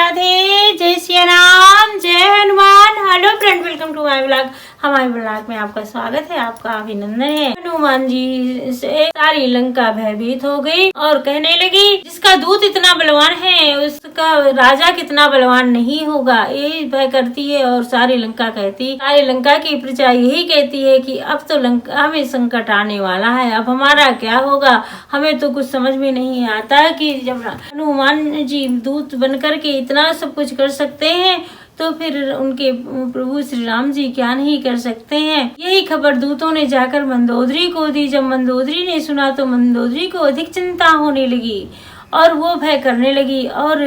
राधे, जय श्री राम, जय Hanuman. Hello friend, welcome to my blog. हमारे ब्लॉग में आपका स्वागत है, आपका अभिनंदन है। हनुमान जी से सारी लंका भयभीत हो गई और कहने लगी, जिसका दूत इतना बलवान है उसका राजा कितना बलवान नहीं होगा। यही भय करती है और सारी लंका की प्रजा यही कहती है कि अब तो लंका में संकट आने वाला है, अब हमारा क्या होगा। हमें तो कुछ समझ में नहीं आता कि जब हनुमान जी दूत बनकर के इतना सब कुछ कर सकते हैं तो फिर उनके प्रभु श्री राम जी क्या नहीं कर सकते हैं। यही खबर दूतों ने जाकर मंदोदरी को दी। जब मंदोदरी ने सुना तो मंदोदरी को अधिक चिंता होने लगी और वो भय करने लगी और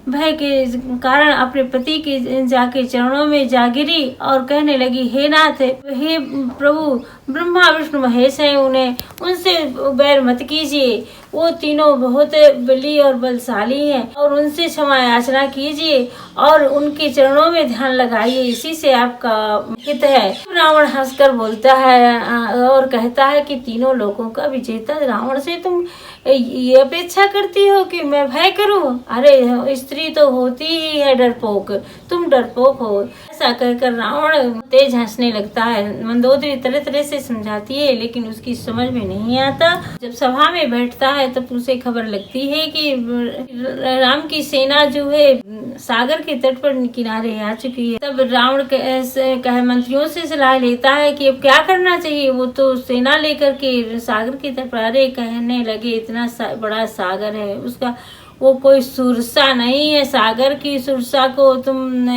भय के कारण अपने पति के जाके चरणों में जा गिरी और कहने लगी, हे नाथ, हे प्रभु, ब्रह्मा विष्णु महेश है, उनसे बैर मत कीजिए। वो तीनों बहुत बली और बलशाली हैं और उनसे क्षमा याचना कीजिए और उनके चरणों में ध्यान लगाइए, इसी से आपका हित है। रावण हंसकर बोलता है और कहता है कि तीनों लोगों का विजेता रावण से तुम ये अपेक्षा करती हो कि मैं भय करूं? अरे स्त्री तो होती ही है डरपोक, तुम डरपोक हो। ऐसा कहकर रावण तेज हंसने लगता है। मंदोदरी तरह तरह से समझाती है लेकिन उसकी समझ में नहीं आता। जब सभा में बैठता है तब उसे खबर लगती है कि राम की सेना जो है सागर के तट पर किनारे आ चुकी है। तब रावण मंत्रियों से सलाह लेता है कि अब क्या करना चाहिए। वो तो सेना लेकर के सागर की तट पर कहने लगे, इतना बड़ा सागर है, उसका वो कोई सुरसा नहीं है। सागर की सुरसा को तुम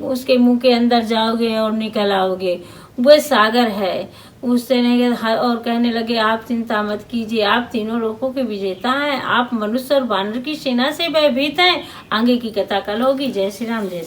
उसके मुंह के अंदर जाओगे और निकल आओगे, वो सागर है। उससे और कहने लगे, आप चिंता मत कीजिए, आप तीनों लोगों के विजेता हैं, आप मनुष्य और वानर की सेना से भयभीत हैं। आगे की कथा कल होगी। जय श्री राम, जय